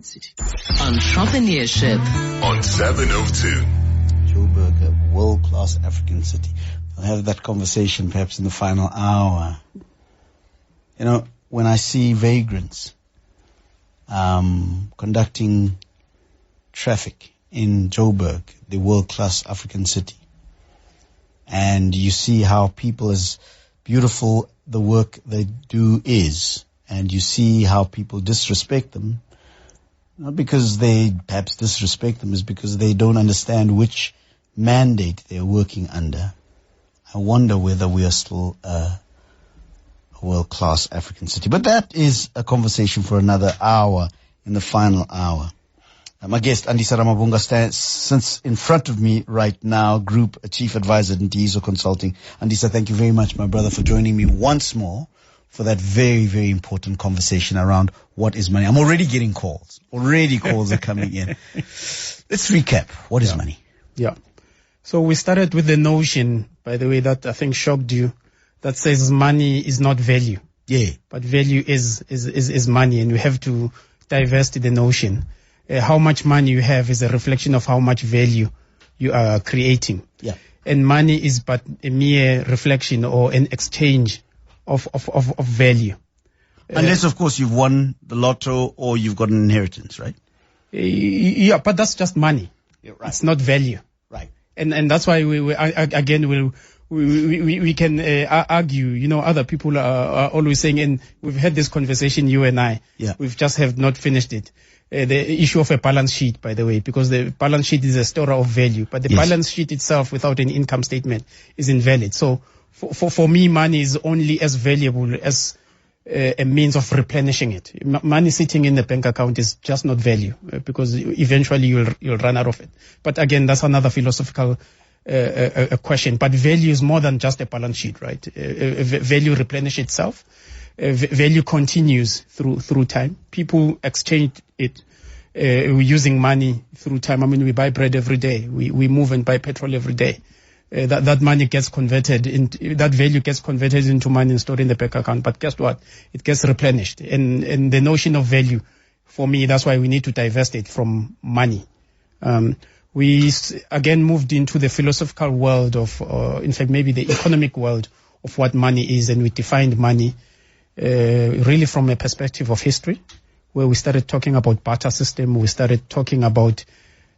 Entrepreneurship on 702. Joburg, a world-class African city. I'll have that conversation perhaps in the final hour. You know, when I see vagrants conducting traffic in Joburg, the world-class African city, and you see how people, as beautiful the work they do is, and you see how people disrespect them, not because they perhaps disrespect them, is because they don't understand which mandate they're working under. I wonder whether we are still a world-class African city. But that is a conversation for another hour, in the final hour. My guest, Andisa Ramabunga, sits in front of me right now, Group Chief Advisor at Ntiyiso Consulting. Andisa, thank you very much, my brother, for joining me once more for that very, very important conversation around what is money. I'm already getting calls. Already calls are coming in. Let's recap. What is money? Yeah. So we started with the notion, by the way, that I think shocked you, that says money is not value. Yeah. But value is money, and we have to divest the notion. How much money you have is a reflection of how much value you are creating. Yeah. And money is but a mere reflection or an exchange of value. Unless, of course, you've won the lotto or you've got an inheritance, right? Yeah, but that's just money. You're right. It's not value. Right. And that's why we can argue. You know, other people are always saying, and we've had this conversation, you and I. Yeah. We've just have not finished it. The issue of a balance sheet, by the way, because the balance sheet is a store of value, but the balance sheet itself without an income statement is invalid. So for me, money is only as valuable as a means of replenishing it. Money sitting in the bank account is just not value, because eventually you'll run out of it. But again, that's another philosophical a question. But value is more than just a balance sheet, right? Value replenish itself. Value continues through time. People exchange it using money through time. I mean, we buy bread every day. We move and buy petrol every day. That money gets converted into, that value gets converted into money and stored in the bank account. But guess what? It gets replenished. And the notion of value, for me, that's why we need to divest it from money. We again moved into the philosophical world of, in fact, maybe the economic world of what money is, and we defined money really from a perspective of history, where we started talking about barter system. We started talking about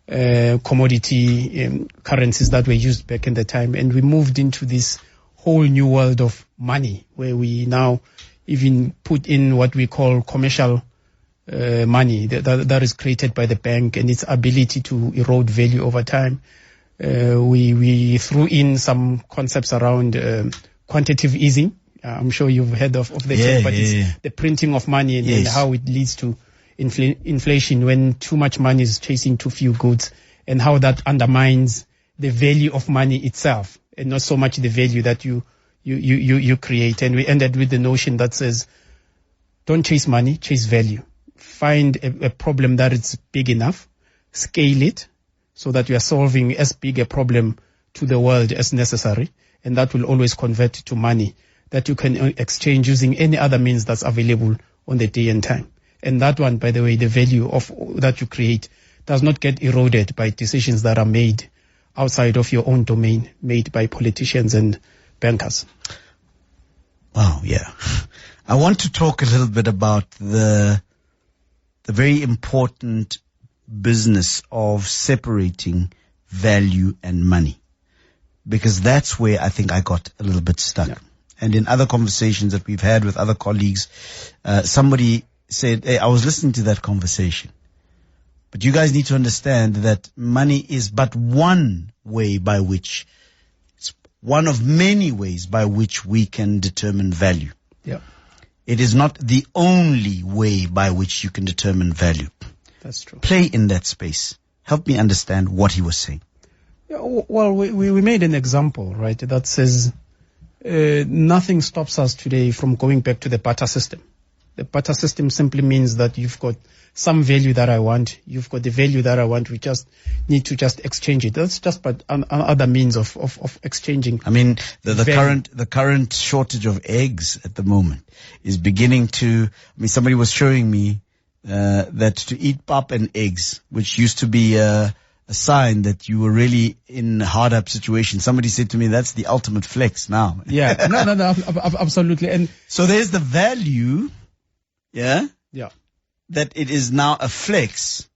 commodity currencies that were used back in the time, and we moved into this whole new world of money, where we now even put in what we call commercial money that is created by the bank and its ability to erode value over time. We threw in some concepts around quantitative easing. I'm sure you've heard of the term, but it's the printing of money and how it leads to inflation when too much money is chasing too few goods, and how that undermines the value of money itself and not so much the value that you create. And we ended with the notion that says, don't chase money, chase value. Find a problem that is big enough, scale it so that you are solving as big a problem to the world as necessary, and that will always convert to money that you can exchange using any other means that's available on the day and time. And that one, by the way, the value of that you create does not get eroded by decisions that are made outside of your own domain, made by politicians and bankers. Wow, yeah. I want to talk a little bit about the very important business of separating value and money, because that's where I think I got a little bit stuck. Yeah. And in other conversations that we've had with other colleagues, somebody said, hey, I was listening to that conversation, but you guys need to understand that money is but one way by which, it's one of many ways by which we can determine value. Yeah. It is not the only way by which you can determine value. That's true. Play in that space. Help me understand what he was saying. Yeah, well, we made an example, right, that says nothing stops us today from going back to the barter system. The barter system simply means that you've got some value that I want, you've got the value that I want, we just need to just exchange it. That's just but other means of exchanging. I mean, the current shortage of eggs at the moment is beginning to, I mean, somebody was showing me that to eat pap and eggs, which used to be a sign that you were really in a hard up situation. Somebody said to me, that's the ultimate flex now. Yeah, no, absolutely. And so there's the value, yeah, that it is now a flex,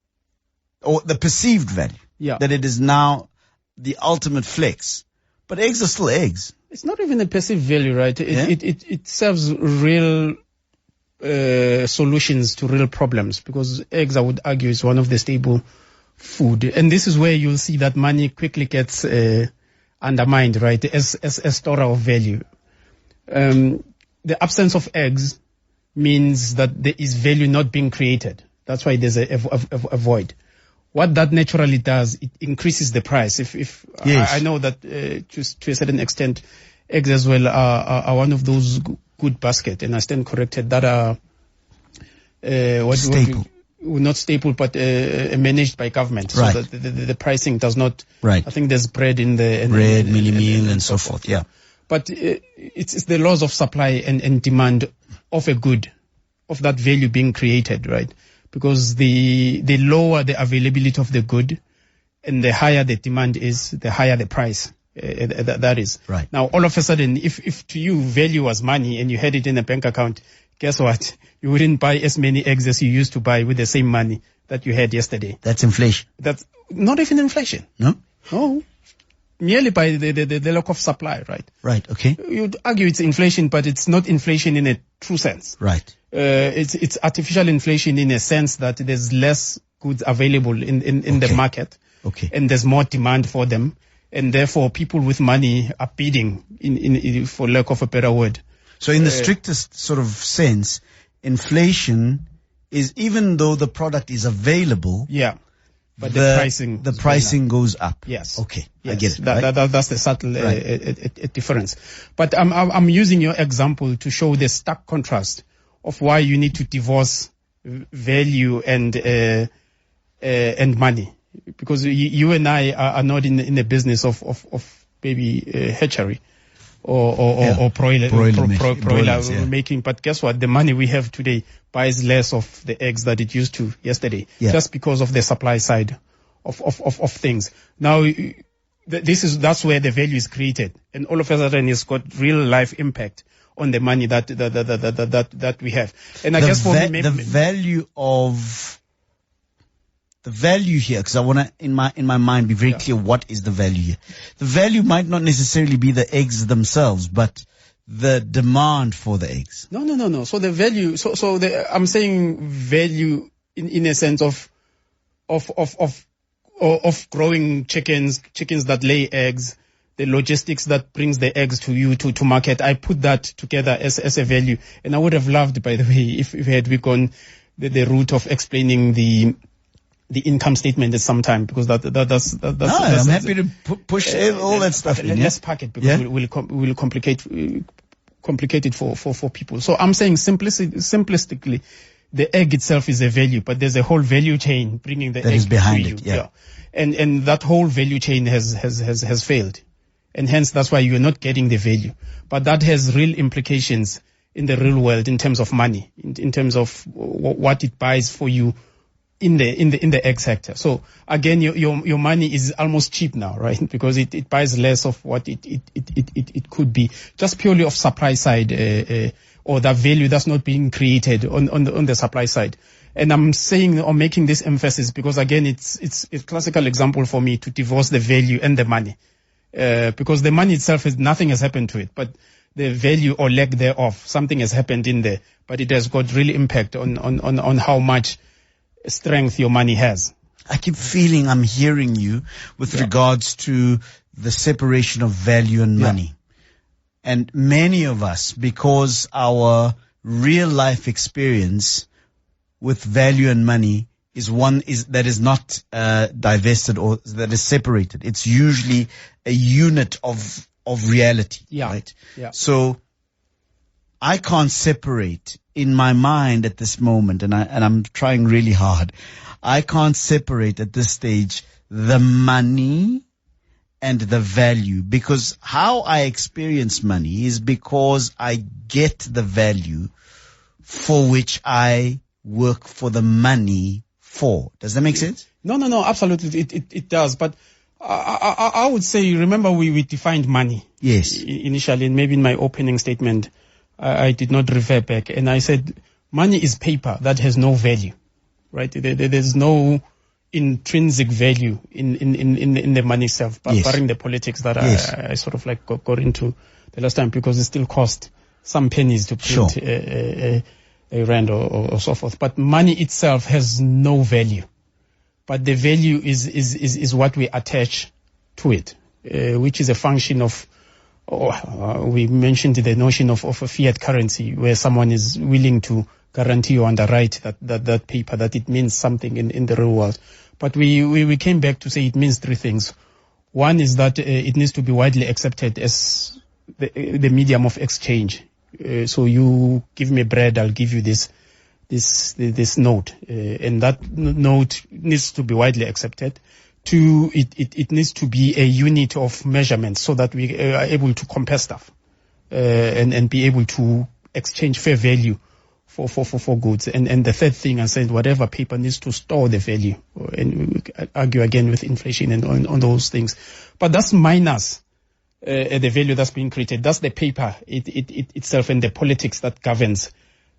or the perceived value, that it is now the ultimate flex. But eggs are still eggs. It's not even a perceived value, right? It serves real solutions to real problems, because eggs, I would argue, is one of the staple food. And this is where you'll see that money quickly gets undermined, right, as a store of value. The absence of eggs means that there is value not being created. That's why there's a void. What that naturally does, it increases the price. If yes. I know that to a certain extent, eggs as well are one of those good basket, and I stand corrected, that are staple. Not staple, but managed by government, right. So that the pricing does not. Right. I think there's bread in the bread, milli meal, and so forth. Yeah. But it's the laws of supply and demand of a good, of that value being created, right? Because the lower the availability of the good, and the higher the demand is, the higher the price. That is. Right. Now, all of a sudden, if to you value was money and you had it in a bank account, guess what? You wouldn't buy as many eggs as you used to buy with the same money that you had yesterday. That's inflation. That's not even inflation. No? No. Merely by the lack of supply, right? Right, okay. You'd argue it's inflation, but it's not inflation in a true sense. Right. It's artificial inflation in a sense that there's less goods available in the market. Okay. And there's more demand for them. And therefore, people with money are bidding, in for lack of a better word. So in the strictest sort of sense, inflation is, even though the product is available, but the pricing goes up. Yes. Okay. Yes. I get it. That's the subtle difference. But I'm using your example to show the stark contrast of why you need to divorce value and money. Because you and I are not in the business of maybe hatchery or broiler making. But guess what? The money we have today buys less of the eggs that it used to yesterday, just because of the supply side of things. Now, that's where the value is created, and all of a sudden it's got real life impact on the money that we have. And I guess for me, the value here, because I want to, in my mind, be very clear what is the value here. The value might not necessarily be the eggs themselves, but the demand for the eggs. No. So the value, I'm saying value in a sense of growing chickens that lay eggs, the logistics that brings the eggs to you to market. I put that together as a value, and I would have loved, by the way, if had we gone the route of explaining the income statement at some time, because that's I'm happy to push all that stuff in. Let's pack it, because we'll complicate it for people. So I'm saying simplistically, the egg itself is a value, but there's a whole value chain bringing the egg is behind to you. it. Yeah. And that whole value chain has failed, and hence that's why you're not getting the value. But that has real implications in the real world in terms of money, in terms of what it buys for you in the egg sector. So again, your money is almost cheap now, right? Because it buys less of what it could be, just purely of supply side, or that value that's not being created on the supply side. And I'm saying, or making this emphasis, because again, it's a classical example for me to divorce the value and the money, because the money itself nothing has happened to it, but the value or lack thereof, something has happened in there, but it has got really impact on how much strength your money has. I keep feeling I'm hearing you with regards to the separation of value and money. And many of us, because our real life experience with value and money is not divested, or that is separated. It's usually a unit of reality, right? Yeah. So I can't separate in my mind at this moment, and I'm trying really hard. I can't separate at this stage the money and the value, because how I experience money is because I get the value for which I work for the money for. Does that make sense? No, absolutely. It does. But I would say, remember we defined money. Yes. Initially, and maybe in my opening statement, I did not refer back. And I said, money is paper that has no value, right? There's no intrinsic value in the money itself, but barring the politics that I sort of like got into the last time, because it still cost some pennies to print a rand or so forth. But money itself has no value. But the value is what we attach to it, which is a function of, we mentioned the notion of a fiat currency, where someone is willing to guarantee or underwrite that paper, that it means something in the real world. But we came back to say it means three things. One is that it needs to be widely accepted as the medium of exchange. So you give me bread, I'll give you this note, and that note needs to be widely accepted. Two, it needs to be a unit of measurement so that we are able to compare stuff, and be able to exchange fair value for goods. And the third thing, I said, whatever paper needs to store the value, and we argue again with inflation and on those things. But that's minus the value that's being created. That's the paper itself and the politics that governs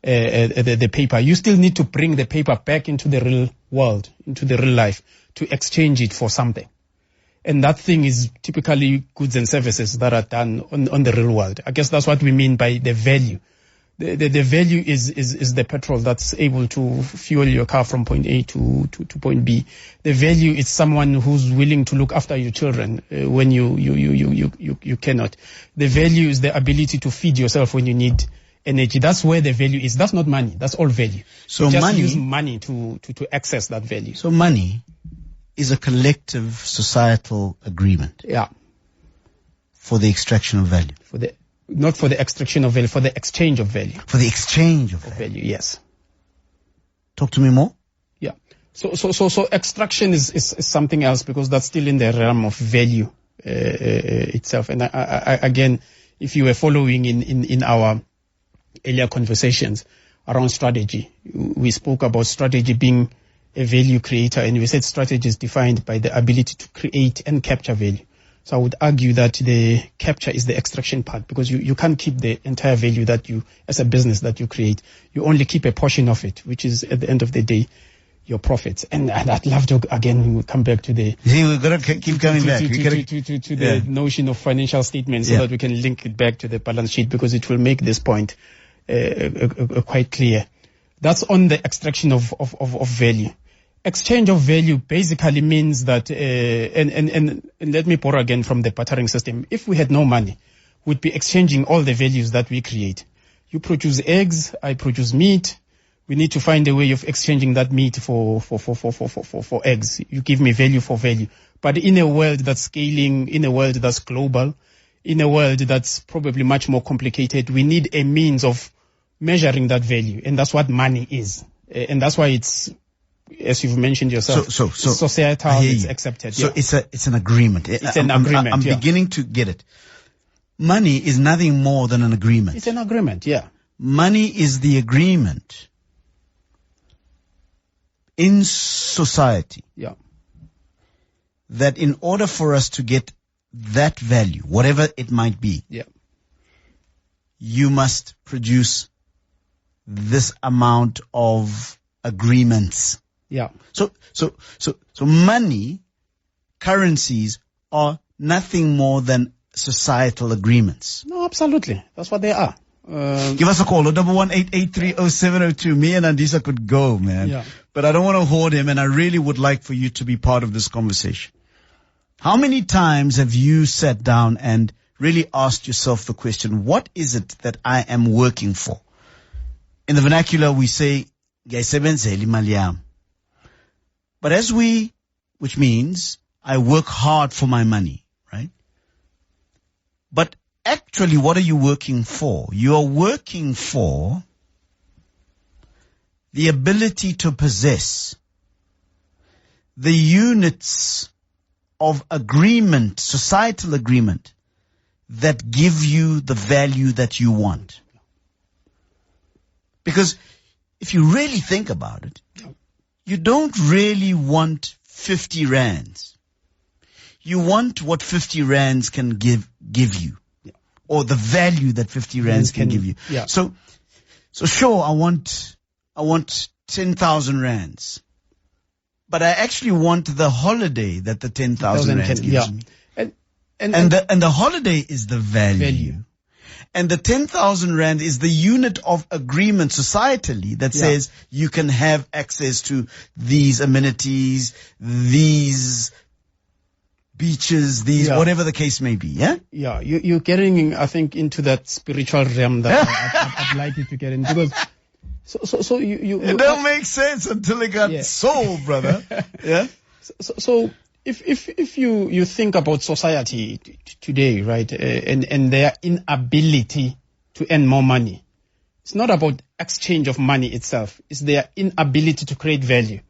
the paper. You still need to bring the paper back into the real world, into the real life, to exchange it for something. And that thing is typically goods and services that are done on the real world. I guess that's what we mean by the value. The value is the petrol that's able to fuel your car from point A to point B. The value is someone who's willing to look after your children when you cannot. The value is the ability to feed yourself when you need energy. That's where the value is. That's not money. That's all value. So you just money, use money to access that value. So money is a collective societal agreement. Yeah. For the extraction of value. Not for the extraction of value, for the exchange of value. For the exchange of value. Yes. Talk to me more. Yeah. So extraction is something else, because that's still in the realm of value itself. And I again, if you were following in our earlier conversations around strategy, we spoke about strategy being a value creator, and we said strategy is defined by the ability to create and capture value. So I would argue that the capture is the extraction part, because you can't keep the entire value that you, as a business, that you create. You only keep a portion of it, which is at the end of the day, your profits. And I'd love to, again, come back to the... See, we've got to keep coming back. To the notion of financial statements, so that we can link it back to the balance sheet, because it will make this point quite clear. That's on the extraction of value. Exchange of value basically means that, and let me borrow again from the bartering system. If we had no money, we'd be exchanging all the values that we create. You produce eggs, I produce meat. We need to find a way of exchanging that meat for eggs. You give me value for value. But in a world that's scaling, in a world that's global, in a world that's probably much more complicated, we need a means of measuring that value. And that's what money is. And that's why it's, as you've mentioned yourself, so societal, it's accepted. So it's an agreement. It's an agreement. I'm beginning to get it. Money is nothing more than an agreement. It's an agreement, yeah. Money is the agreement in society, yeah, that in order for us to get that value, whatever it might be, yeah, you must produce this amount of agreements. Yeah. So money, currencies are nothing more than societal agreements. No, absolutely. That's what they are. Give us a call, 118830702. Me and Andisa could go, man. Yeah. But I don't want to hoard him, and I really would like for you to be part of this conversation. How many times have you sat down and really asked yourself the question, what is it that I am working for? In the vernacular, we say, but which means I work hard for my money, right? But actually, what are you working for? You are working for the ability to possess the units of agreement, societal agreement, that give you the value that you want. Because if you really think about it, you don't really want 50 rands. You want what 50 rands can give you, or the value that 50 rands can give you. Yeah. So sure, I want 10,000 rands, but I actually want the holiday that the 10,000 rands gives me. And the holiday is the value. And the 10,000 rand is the unit of agreement societally that says you can have access to these amenities, these beaches, these whatever the case may be. Yeah. Yeah. You're getting, I think, into that spiritual realm that I'd like you to get in, because so you it don't make sense until it got soul, brother. Yeah. So if you think about society today, right, and their inability to earn more money, it's not about exchange of money itself. It's their inability to create value.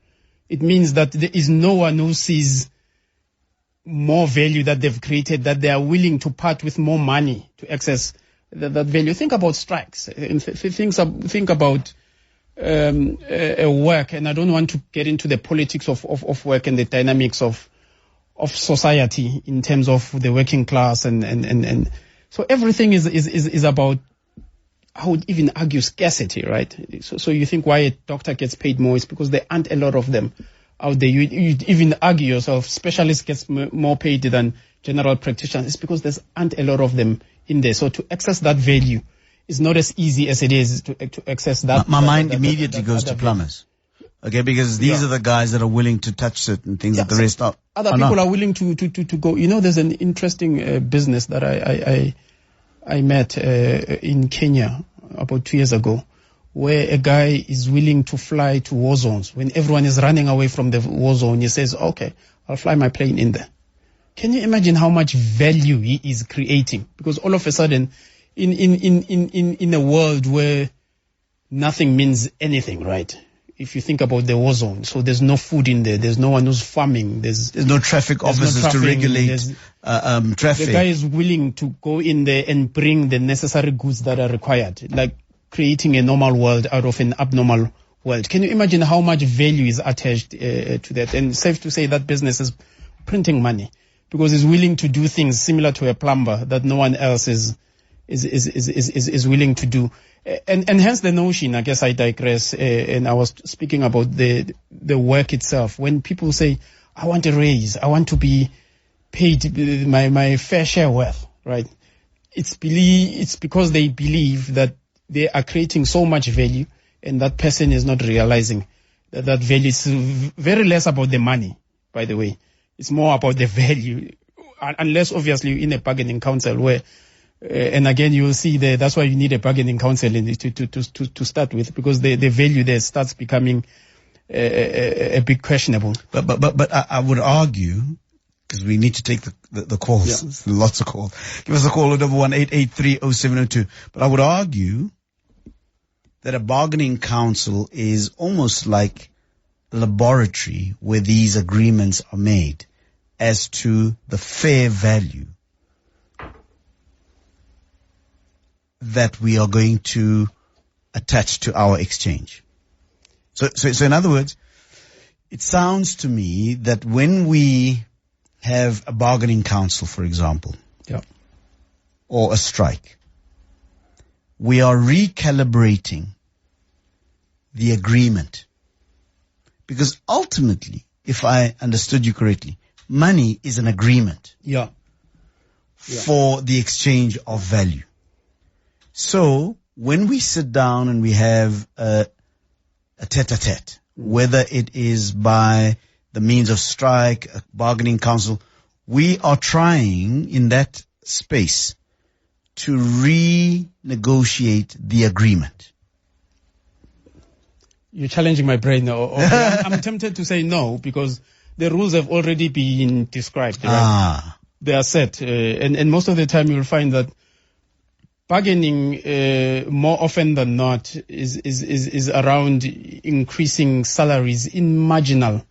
It means that there is no one who sees more value that they've created, that they are willing to part with more money to access that value. Think about strikes. Think about work, and I don't want to get into the politics of work and the dynamics of society in terms of the working class and so everything is about, I would even argue, scarcity, right? So you think why a doctor gets paid more is because there aren't a lot of them out there. You even argue yourself, specialists gets more paid than general practitioners. It's because there aren't a lot of them in there. So to access that value is not as easy as it is to access that. My mind immediately goes to plumbers. Okay, because these are the guys that are willing to touch certain things that the rest are. Other people are willing to go. You know, there's an interesting business that I met in Kenya about 2 years ago, where a guy is willing to fly to war zones. When everyone is running away from the war zone, he says, okay, I'll fly my plane in there. Can you imagine how much value he is creating? Because all of a sudden, in a world where nothing means anything, right? If you think about the war zone, so there's no food in there, there's no one who's farming, there's no traffic officers to regulate traffic. The guy is willing to go in there and bring the necessary goods that are required, like creating a normal world out of an abnormal world. Can you imagine how much value is attached to that? And safe to say that business is printing money, because it's willing to do things similar to a plumber that no one else is willing to do. And hence the notion, I guess I digress, and I was speaking about the work itself. When people say, I want a raise, I want to be paid my fair share worth, right? It's because they believe that they are creating so much value, and that person is not realizing that value is very less about the money, by the way. It's more about the value, unless obviously you're in a bargaining council where, and again, you will see that's why you need a bargaining council to start with, because the value there starts becoming a bit questionable. But I would argue, because we need to take the calls, lots of calls. Give us a call at 1-883-0702. But I would argue that a bargaining council is almost like a laboratory where these agreements are made as to the fair value that we are going to attach to our exchange. So in other words, it sounds to me that when we have a bargaining council, for example, or a strike, we are recalibrating the agreement. Because ultimately, if I understood you correctly, money is an agreement for the exchange of value. So when we sit down and we have a tete-a-tete, whether it is by the means of strike, a bargaining council, we are trying in that space to renegotiate the agreement. You're challenging my brain now. I'm tempted to say no, because the rules have already been described. Right? They are set. And most of the time you'll find that bargaining, more often than not, is around increasing salaries in marginal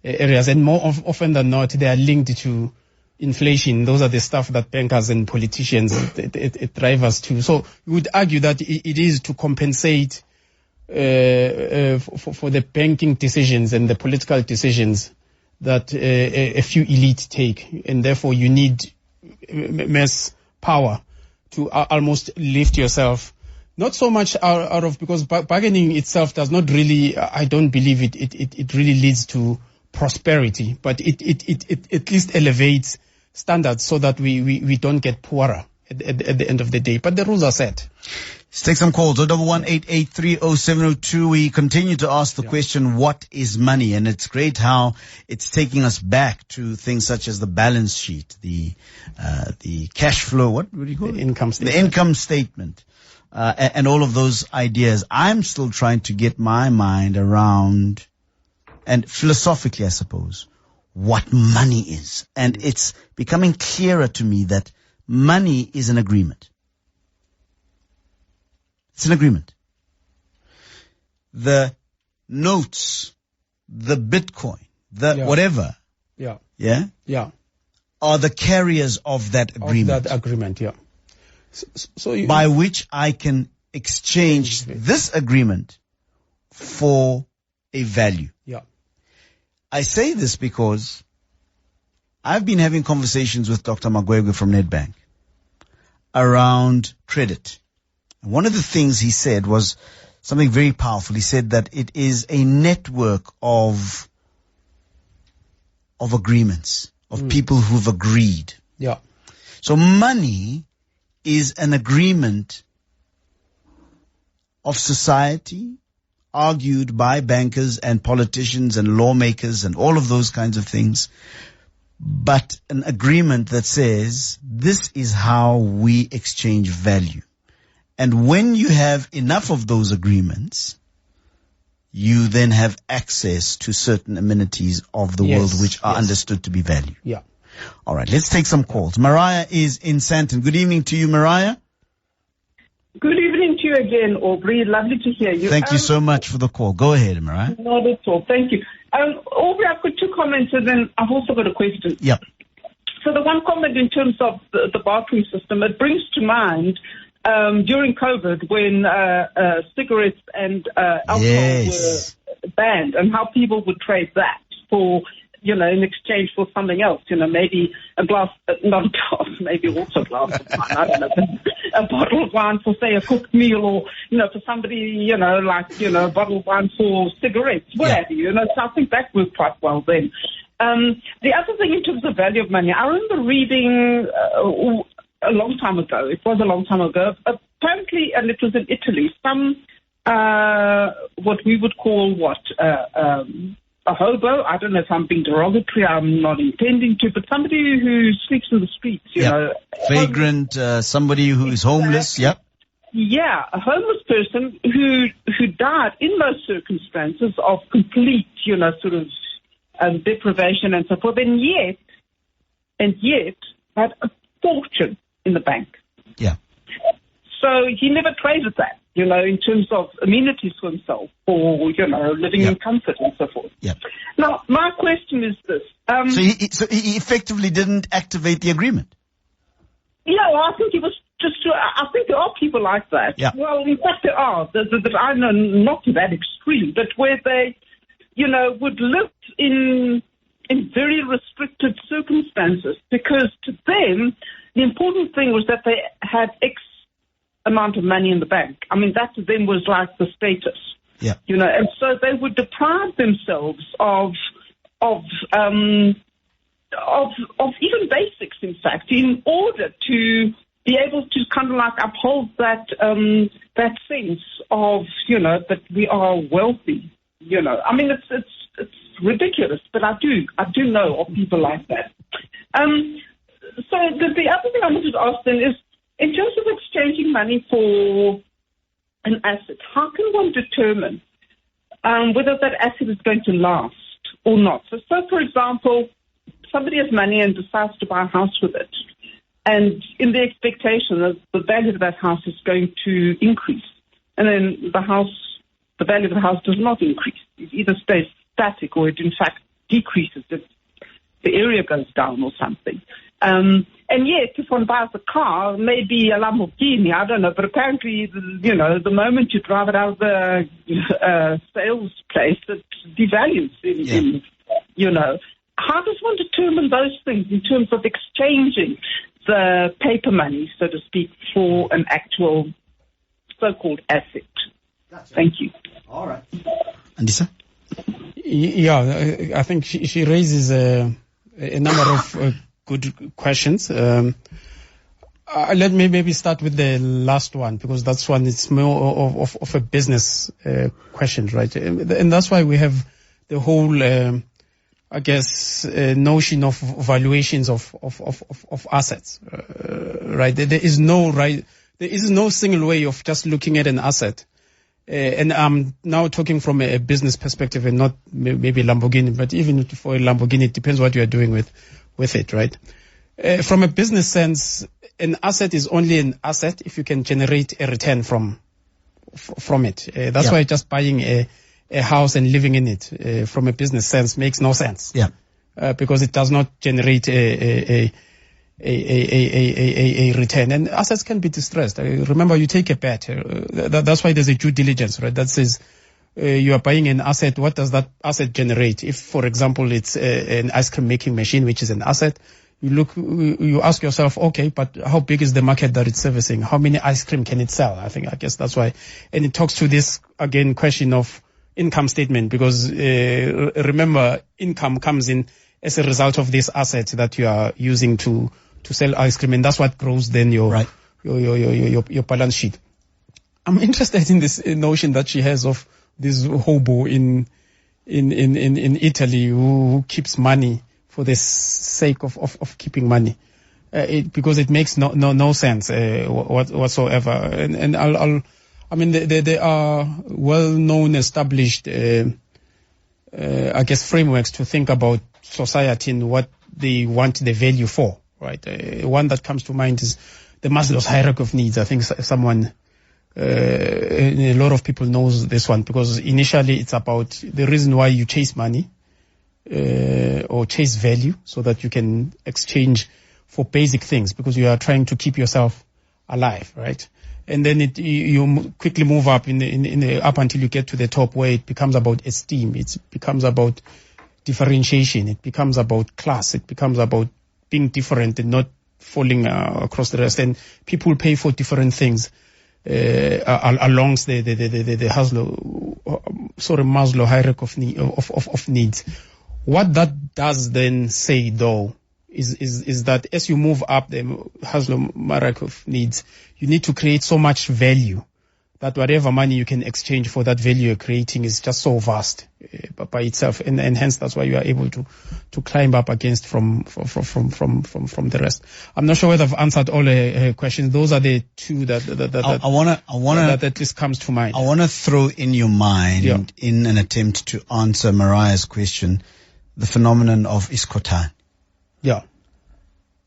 areas. And more often than not, they are linked to inflation. Those are the stuff that bankers and politicians it drive us to. So you would argue that it is to compensate for the banking decisions and the political decisions that a few elite take, and therefore you need mass power to almost lift yourself. Not so much out of, because bargaining itself does not really, I don't believe it really leads to prosperity, but it at least elevates standards so that we don't get poorer at the end of the day. But the rules are set. Let's take some calls. 011-883-0702. We continue to ask the question, what is money? And it's great how it's taking us back to things such as the balance sheet, the cash flow, what do you call it? Income statement. The income statement, and all of those ideas. I'm still trying to get my mind around, and philosophically, I suppose, what money is. And it's becoming clearer to me that money is an agreement. It's an agreement. The notes, the Bitcoin, whatever, are the carriers of that agreement. Of that agreement, yeah. So by which I can exchange this agreement for a value. Yeah. I say this because I've been having conversations with Dr. Magwegwe from Nedbank around credit. One of the things he said was something very powerful. He said that it is a network of agreements, of people who've agreed. Yeah. So money is an agreement of society, argued by bankers and politicians and lawmakers and all of those kinds of things, but an agreement that says this is how we exchange value. And when you have enough of those agreements, you then have access to certain amenities of the world which are understood to be value. Yeah. All right, let's take some calls. Mariah is in Sandton. Good evening to you, Mariah. Good evening to you again, Aubrey. Lovely to hear you. Thank you so much for the call. Go ahead, Mariah. Not at all. Thank you. Aubrey, I've got two comments and then I've also got a question. Yep. So the one comment in terms of the bartering system, it brings to mind during COVID when cigarettes and alcohol were banned and how people would trade that for, in exchange for something else, maybe a glass, not a glass, maybe also a glass of wine, I don't know, a bottle of wine for, say, a cooked meal or, for somebody, a bottle of wine for cigarettes, whatever, so I think that worked quite well then. The other thing in terms of value of money, I remember reading a long time ago, apparently, and it was in Italy, some, what we would call a hobo. I don't know if I'm being derogatory. I'm not intending to, but somebody who sleeps in the streets, vagrant, somebody who is homeless. Yep. Yeah, a homeless person who died in those circumstances of complete, deprivation and so forth, and yet had a fortune in the bank. Yeah. So he never traded that, in terms of amenities for himself or, living in comfort and so forth. Yeah. Now, my question is this. So he effectively didn't activate the agreement? Yeah, well, I think he was I think there are people like that. Yeah. Well, in fact, there are. That I know, not to that extreme, but where they, would live in very restricted circumstances because to them, the important thing was that they had X amount of money in the bank. I mean, that to them was like the status. Yeah. And so they would deprive themselves of even basics, in fact, in order to be able to kind of like uphold that sense of, that we are wealthy. I mean, it's ridiculous, but I do know of people like that. So the other thing I wanted to ask then is, in terms of exchanging money for an asset, how can one determine whether that asset is going to last or not? So for example, somebody has money and decides to buy a house with it, and in the expectation that the value of that house is going to increase, and then the value of the house does not increase. It either stays static or it in fact decreases if the area goes down or something. And And yet, if one buys a car, maybe a Lamborghini, I don't know, but apparently, the moment you drive it out of the sales place, it devalues in. How does one determine those things in terms of exchanging the paper money, so to speak, for an actual so-called asset? Gotcha. Thank you. All right. Andisa? Yeah, I think she raises a number of good questions. Let me maybe start with the last one, because that's one, it's more of a business question, right? And that's why we have the whole, notion of valuations of assets, right? There is no single way of just looking at an asset. And I'm now talking from a business perspective and not maybe Lamborghini, but even for a Lamborghini, it depends what you are doing with it, right? From a business sense, an asset is only an asset if you can generate a return from it. That's why just buying a house and living in it, from a business sense, makes no sense. Yeah. Because it does not generate a return, and assets can be distressed. Remember, you take a bet. That's why there's a due diligence, right? That says you are buying an asset. What does that asset generate? If, for example, it's an ice cream making machine, which is an asset, you ask yourself, okay, but how big is the market that it's servicing? How many ice cream can it sell? I guess that's why. And it talks to this, again, question of income statement, because remember, income comes in as a result of this asset that you are using to sell ice cream, and that's what grows then your balance sheet. I'm interested in this notion that she has of this hobo in Italy who keeps money for the sake of keeping money, because it makes no sense whatsoever. And there are well-known, established, frameworks to think about society and what they want the value for, right? One that comes to mind is the Maslow's hierarchy of needs. I think a lot of people knows this one, because initially it's about the reason why you chase money, or chase value, so that you can exchange for basic things, because you are trying to keep yourself alive, right? And then you quickly move up up until you get to the top, where it becomes about esteem. It becomes about differentiation. It becomes about class. It becomes about being different and not falling across the rest. And people pay for different things alongs the Maslow hierarchy of needs. What that does then say, though, is that as you move up the Maslow hierarchy of needs, you need to create so much value that whatever money you can exchange for that value you're creating is just so vast by itself, and hence that's why you are able to climb up against from the rest. I'm not sure whether I've answered all the questions. Those are the two that just comes to mind. I want to throw in your mind, in an attempt to answer Mariah's question, the phenomenon of iskhotan. Yeah.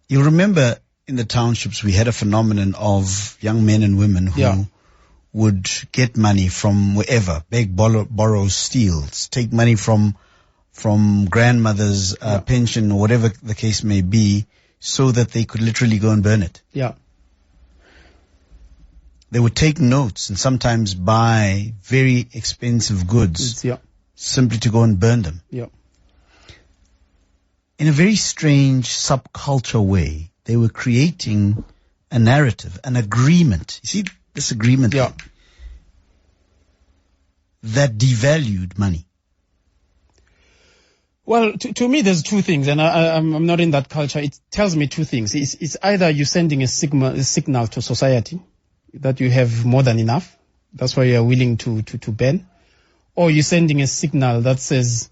You remember in the townships we had a phenomenon of young men and women who would get money from wherever, beg, borrow, steal, take money from grandmother's pension or whatever the case may be, so that they could literally go and burn it. Yeah. They would take notes and sometimes buy very expensive goods simply to go and burn them. Yeah. In a very strange subculture way, they were creating a narrative, an agreement. You see this agreement that devalued money. Well, to me, there's two things, and I'm not in that culture. It tells me two things. It's either you're sending a signal to society that you have more than enough. That's why you're willing to burn. Or you're sending a signal that says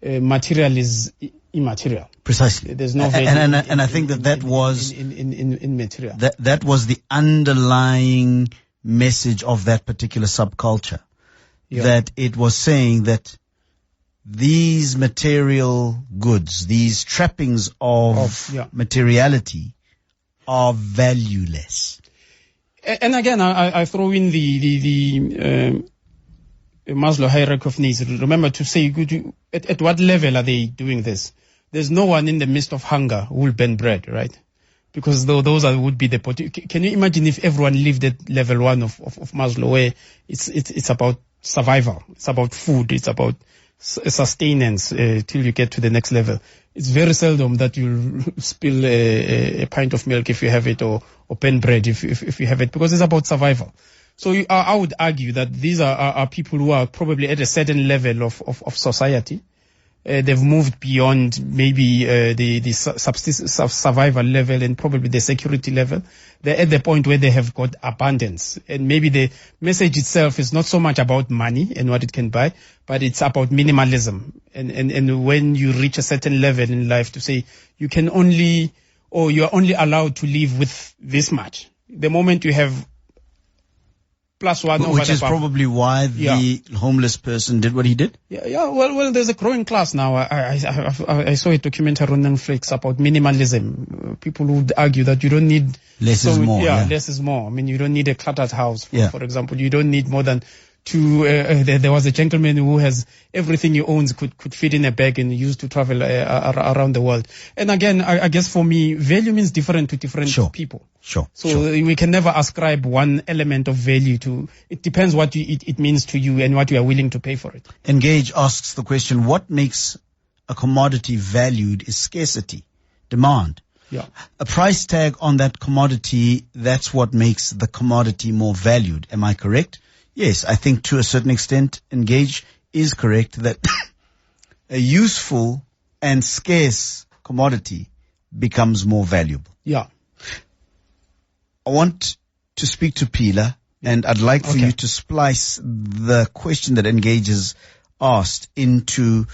material is immaterial. Precisely. There's no value. And I think that was in material. That was the underlying message of that particular subculture. Yeah. That it was saying that these material goods, these trappings of materiality, are valueless. And again, I throw in the Maslow hierarchy of needs. Remember to say, at what level are they doing this? There's no one in the midst of hunger who will burn bread, right? because those would be the can you imagine if everyone lived at level 1 of Maslow, where it's about survival, it's about food, it's about sustenance till you get to the next level. It's very seldom that you'll spill a pint of milk if you have it, or pen bread if you have it, because it's about survival. So I would argue that these are people who are probably at a certain level of society. They've moved beyond maybe the survival level and probably the security level. They're at the point where they have got abundance. And maybe the message itself is not so much about money and what it can buy, but it's about minimalism. And when you reach a certain level in life, to say you can only, or you are only allowed to live with this much. The moment you have plus one over which is above. Probably why the homeless person did what he did? Yeah. Well, there's a growing class now. I saw a documentary on Netflix about minimalism. People would argue that you don't need less is more. Yeah, less is more. I mean, you don't need a cluttered house, for example. You don't need more than two. There was a gentleman who has everything he owns could fit in a bag and used to travel around the world. And again, I guess for me, value means different to different people. Sure. So we can never ascribe one element of value to. It depends what it means to you and what you are willing to pay for it. Engage asks the question: what makes a commodity valued is scarcity, demand. Yeah. A price tag on that commodity, that's what makes the commodity more valued. Am I correct? Yes, I think to a certain extent, Engage is correct that a useful and scarce commodity becomes more valuable. Yeah. I want to speak to Phila, and I'd like for you to splice the question that Engage has asked into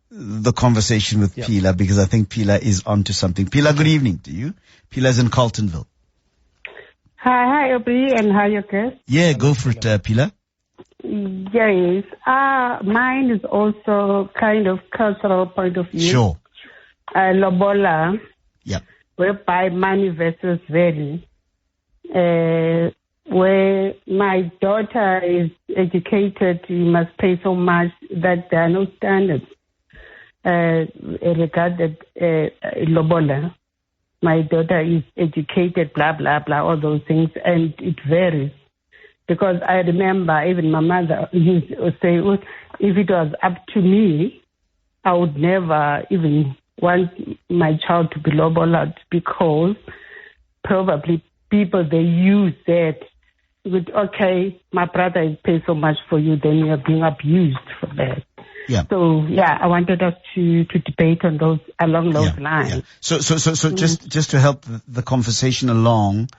the conversation with Phila, because I think Phila is onto something. Phila, good evening to you. Phila's in Carltonville. Hi, Obi, and how you guys? Yeah, go for it, Phila. Yes. Mine is also kind of cultural point of view. Sure. Lobola. Yep. Whereby money versus value. Where my daughter is educated, you must pay so much that there are no standards regarding Lobola. My daughter is educated, blah, blah, blah, all those things, and it varies. Because I remember even my mother used to say, well, if it was up to me, I would never even want my child to be Lobola, because probably people, they use that with, okay, my brother is paying so much for you, then you're being abused for that. Yeah. So I wanted us to debate on those along those lines. Yeah. So just to help the conversation along,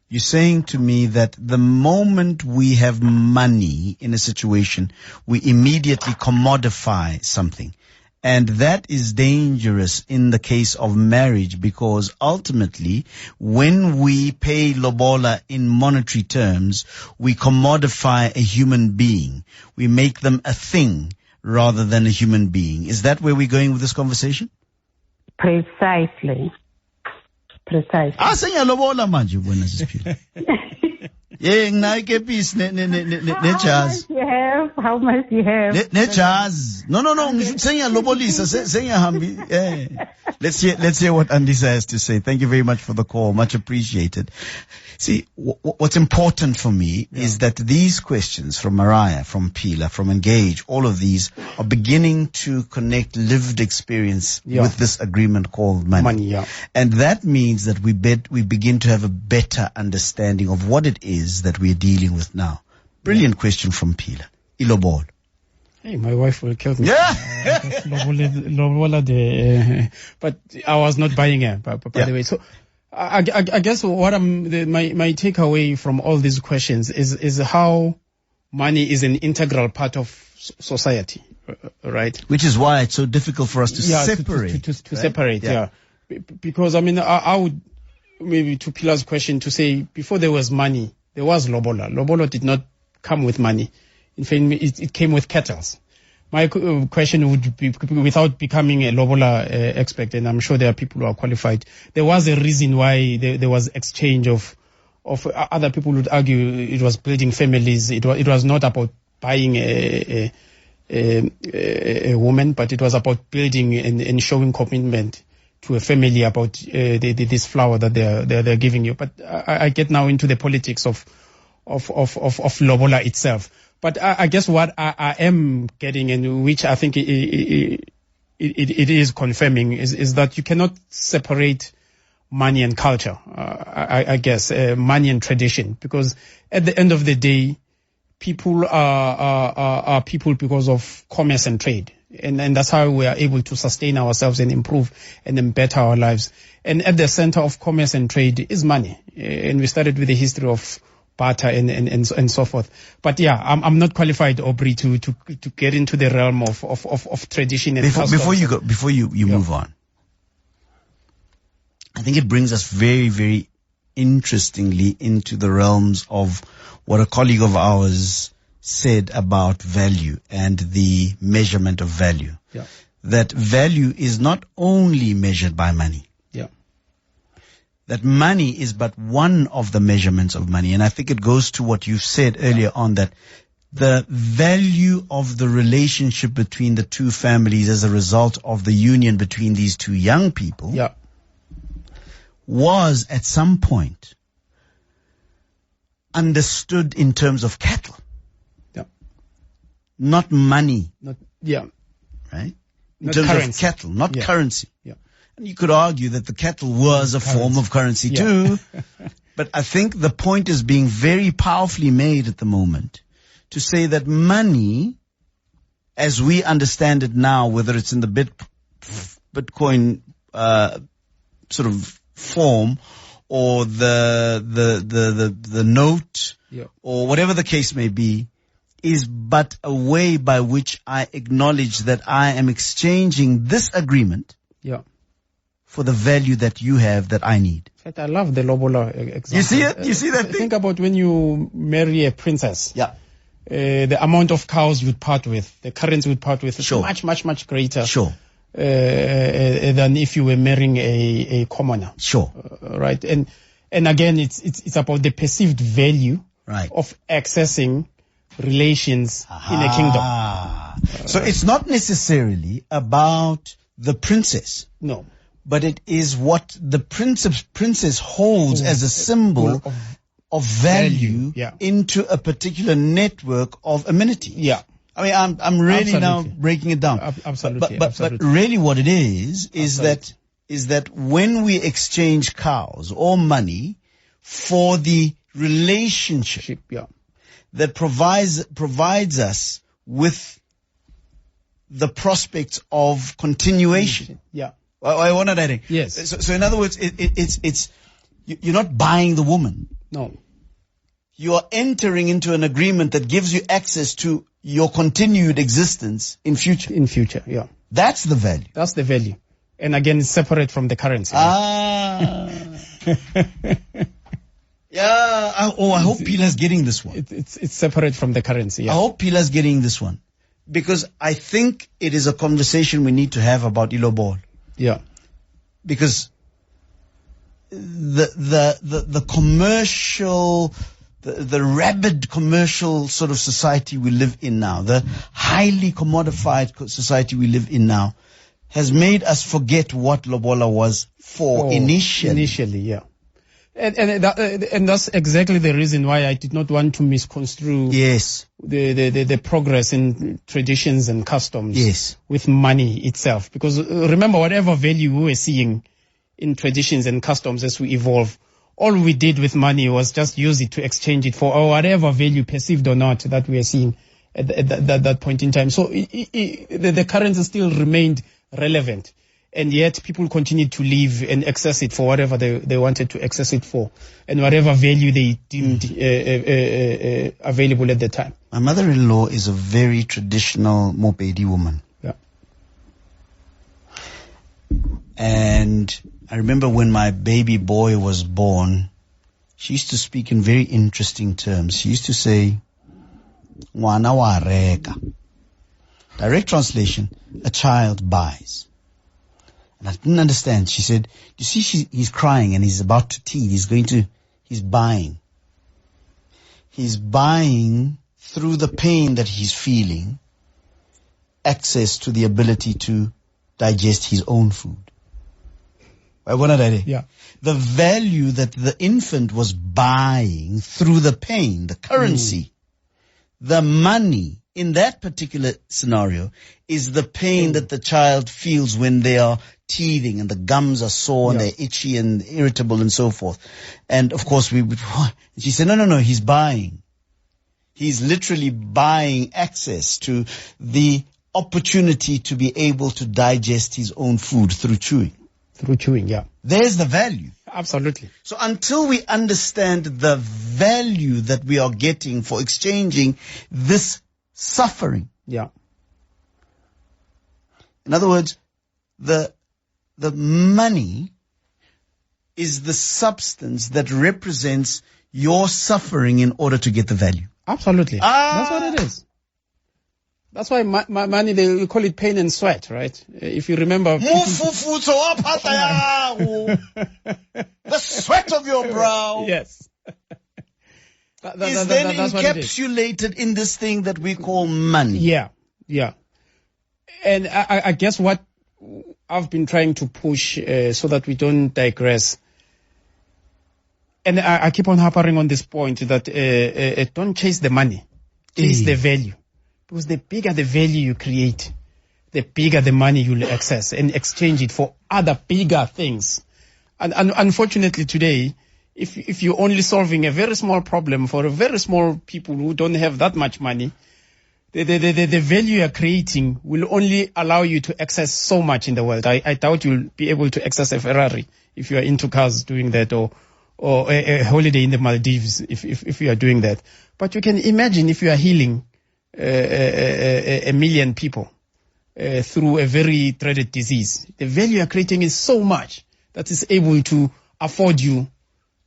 you're saying to me that the moment we have money in a situation, we immediately commodify something. And that is dangerous in the case of marriage, because ultimately, when we pay lobola in monetary terms, we commodify a human being. We make them a thing rather than a human being. Is that where we're going with this conversation? Precisely. Senya lobola manje wena Siphila. Yeah, nginaike piece ne jazz. How much you have? Ne jazz. No. Senya lobolisa, senya hambi. Let's hear what Andisa has to say. Thank you very much for the call. Much appreciated. See, what's important for me is that these questions from Mariah, from Phila, from Engage, all of these are beginning to connect lived experience with this agreement called money. And that means that we begin to have a better understanding of what it is that we're dealing with now. Brilliant question from Phila. Ilobol. Hey, my wife will kill me. Yeah. But I was not buying her, by the way. So I guess what my takeaway from all these questions is how money is an integral part of society, right? Which is why it's so difficult for us to separate. To separate. Because I mean, I would maybe to Phila's question to say before there was money, there was lobola. Lobola did not come with money. In fact, it came with kettles. My question would be, without becoming a lobola expert, and I'm sure there are people who are qualified, there was a reason why there was exchange of other people would argue it was building families. It was not about buying a woman, but it was about building and showing commitment to a family about this flower that they're giving you. But I get now into the politics of lobola itself. But I guess what I am getting, and which I think it is confirming, is that you cannot separate money and culture. I guess money and tradition, because at the end of the day, people are people because of commerce and trade. And that's how we are able to sustain ourselves and improve and then better our lives. And at the center of commerce and trade is money. And we started with the history of barter and so forth. But yeah, I'm not qualified, Aubrey, to get into the realm of tradition and before you move on. I think it brings us very, very interestingly into the realms of what a colleague of ours said about value and the measurement of value. Yeah. That value is not only measured by money. Yeah. That money is but one of the measurements of money. And I think it goes to what you said earlier on, that the value of the relationship between the two families as a result of the union between these two young people was at some point understood in terms of cattle. Not money. Right? In terms currency. Of cattle, not currency. Yeah. And you could argue that the cattle was a form of currency too. But I think the point is being very powerfully made at the moment to say that money, as we understand it now, whether it's in the Bitcoin sort of form or the note or whatever the case may be, is but a way by which I acknowledge that I am exchanging this agreement for the value that you have that I need. In fact, I love the lobola example. You see it? You see that thing? Think about when you marry a princess. Yeah. The amount of cows you'd part with, the currency you'd part with, is much, much, much greater. Than if you were marrying a commoner. Right. And again, it's about the perceived value of accessing relations in a kingdom. So it's not necessarily about the princess. No. But it is what the princess holds as a symbol of value into a particular network of amenity. Yeah. I mean, I'm really now breaking it down. Absolutely. But really what it is that when we exchange cows or money for the relationship that provides us with the prospects of continuation. I want to direct. Yes. So in other words, it's you're not buying the woman. No. You are entering into an agreement that gives you access to your continued existence in future. In future, yeah. That's the value. That's the value. And again, it's separate from the currency. I hope Pila's getting this one. It's separate from the currency. I hope Pila's getting this one, because I think it is a conversation we need to have about ilobol. Yeah. Because the commercial, the rabid commercial sort of society we live in now, the highly commodified society we live in now, has made us forget what lobola was for initially. Initially, yeah. And that's exactly the reason why I did not want to misconstrue the progress in traditions and customs with money itself. Because remember, whatever value we were seeing in traditions and customs as we evolve, all we did with money was just use it to exchange it for whatever value, perceived or not, that we are seeing at that point in time. So the currency still remained relevant. And yet people continued to live and access it for whatever they wanted to access it for, and whatever value they deemed available at the time. My mother-in-law is a very traditional Mopedi woman. Yeah. And I remember when my baby boy was born, she used to speak in very interesting terms. She used to say, "Ngwana wa reka." Direct translation, a child buys. And I didn't understand. She said, you see, he's crying and he's about to teeth. He's buying. He's buying through the pain that he's feeling, access to the ability to digest his own food. Yeah. The value that the infant was buying through the pain, the currency, the money in that particular scenario is the pain that the child feels when they are teething and the gums are sore and they're itchy and irritable and so forth. And of course she said, no, he's buying. He's literally buying access to the opportunity to be able to digest his own food through chewing. Through chewing, yeah. There's the value. Absolutely. So until we understand the value that we are getting for exchanging this suffering. Yeah. In other words, the money is the substance that represents your suffering in order to get the value. Absolutely. That's what it is. That's why money, they call it pain and sweat, right? If you remember. The sweat of your brow. Yes. Is then encapsulated in this thing that we call money. Yeah. And I guess what I've been trying to push so that we don't digress, and I keep on harping on this point that don't chase the money, chase the value. Because the bigger the value you create, the bigger the money you'll access and exchange it for other bigger things. And unfortunately today, if you're only solving a very small problem for a very small people who don't have that much money, the value you're creating will only allow you to access so much in the world. I doubt you'll be able to access a Ferrari if you are into cars doing that, or a holiday in the Maldives if you are doing that. But you can imagine if you are healing a million people through a very dreaded disease. The value you're creating is so much that is able to afford you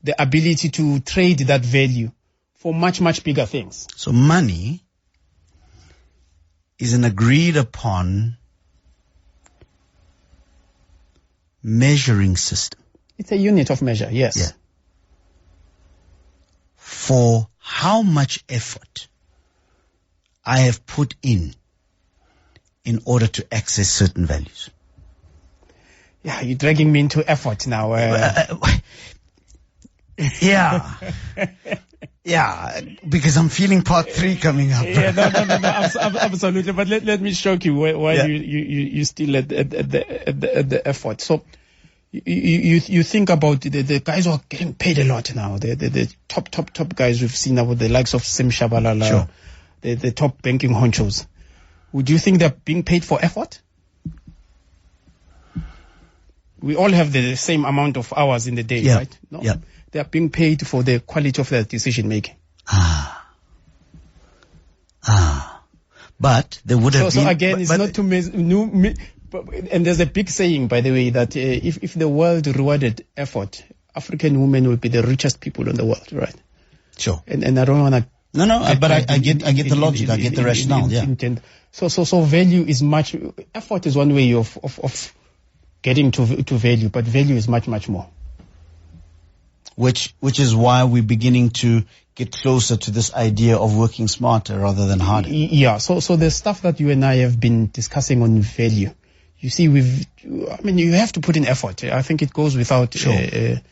the ability to trade that value for much, much bigger things. So money is an agreed upon measuring system. It's a unit of measure, yes. Yeah. For how much effort I have put in order to access certain values. Yeah, you're dragging me into effort now. Yeah, because I'm feeling part 3 coming up. Yeah, no, absolutely. But let me shock you while you still at the effort. So you think about the guys who are getting paid a lot now. The top guys we've seen about the likes of Sim Shabalala. Sure. The top banking honchos. Would you think they're being paid for effort? We all have the same amount of hours in the day, right? No? Yeah. They are being paid for the quality of their decision making. But there would have been... So again, it's not to... And there's a big saying, by the way, that if the world rewarded effort, African women would be the richest people in the world, right? Sure. And I don't want to... No, but I get the logic. I get the rationale. So value is much. Effort is one way of getting to value, but value is much, much more. Which is why we're beginning to get closer to this idea of working smarter rather than harder. Yeah. So the stuff that you and I have been discussing on value, you see, you have to put in effort. I think it goes without say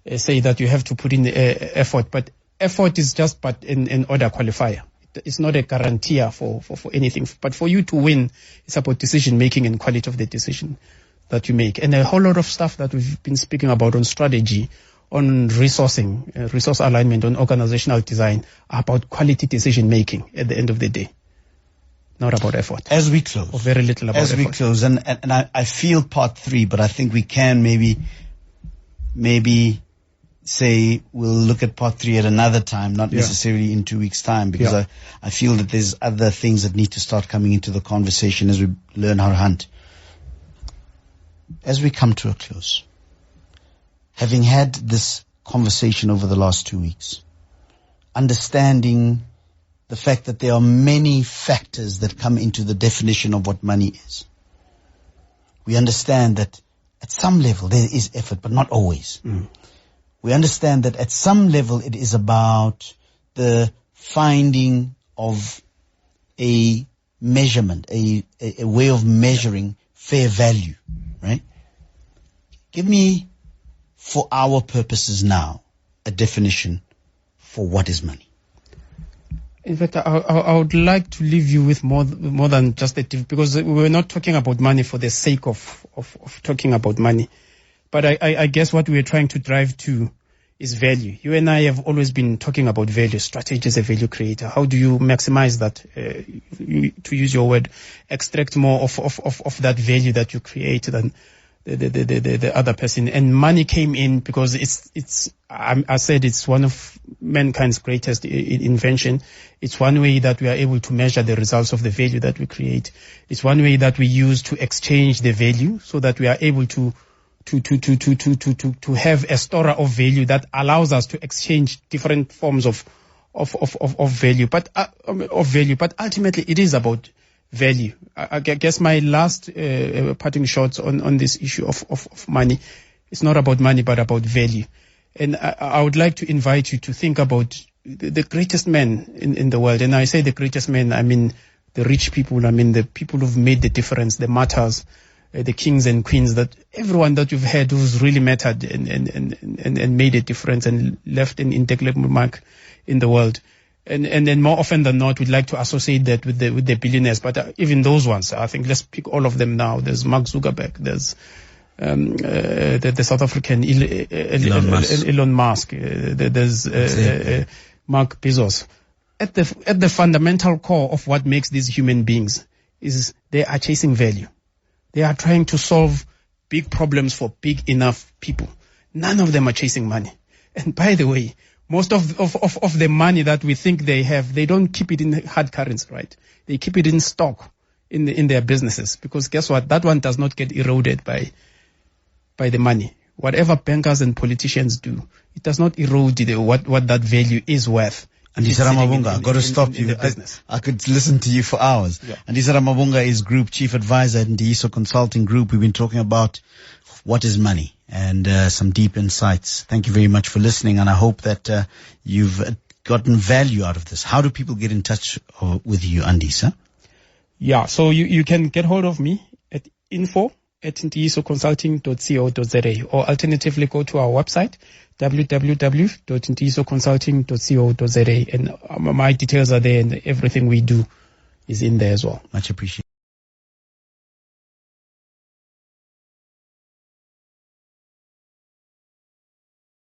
that you have to put in effort, but effort is just but an order qualifier. It's not a guarantee for anything. But for you to win, it's about decision making and quality of the decision that you make. And a whole lot of stuff that we've been speaking about on strategy, on resourcing, resource alignment, on organizational design, are about quality decision making at the end of the day. Not about effort. As we close. Or very little about effort. As we close. And I feel part 3, but I think we can maybe say we'll look at part 3 at another time, not necessarily in 2 weeks' time, because I feel that there's other things that need to start coming into the conversation as we learn how to hunt. As we come to a close, having had this conversation over the last 2 weeks, understanding the fact that there are many factors that come into the definition of what money is, we understand that at some level there is effort, but not always. We understand that at some level it is about the finding of a measurement, a way of measuring fair value, right? Give me for our purposes now, a definition for what is money? In fact, I would like to leave you with more than just because we're not talking about money for the sake of talking about money. But I guess what we're trying to drive to is value. You and I have always been talking about value. Strategy is a value creator. How do you maximize that? To use your word, extract more of that value that you create than the other person. And money came in because I said it's one of mankind's greatest invention. It's one way that we are able to measure the results of the value that we create. It's one way that we use to exchange the value so that we are able to have a storer of value that allows us to exchange different forms of value. But ultimately it is about value. I guess my last parting shots on this issue of money, it's not about money but about value. And I would like to invite you to think about the greatest men in the world. And I say the greatest men, I mean the rich people, I mean the people who've made the difference, the martyrs, the kings and queens, that everyone that you've had who's really mattered and made a difference and left an indelible mark in the world. And then more often than not, we'd like to associate that with the billionaires. But even those ones, I think let's pick all of them now. There's Mark Zuckerberg. There's the South African Elon Musk. There's Mark Bezos. At the fundamental core of what makes these human beings is they are chasing value. They are trying to solve big problems for big enough people. None of them are chasing money. And by the way, most of the money that we think they have, they don't keep it in hard currency, right? They keep it in stock in their businesses, because guess what? That one does not get eroded by the money. Whatever bankers and politicians do, it does not erode what that value is worth. Andisa Ramabunga, I've got to stop you. I could listen to you for hours. Yeah. Andisa Ramabunga is Group Chief Advisor at Ndiso Consulting Group. We've been talking about what is money and some deep insights. Thank you very much for listening, and I hope that you've gotten value out of this. How do people get in touch with you, Andisa? Yeah, so you can get hold of me at info@ndisoconsulting.co.za, or alternatively go to our website, www.ndisoconsulting.co.za, and my details are there, and everything we do is in there as well. Much appreciated.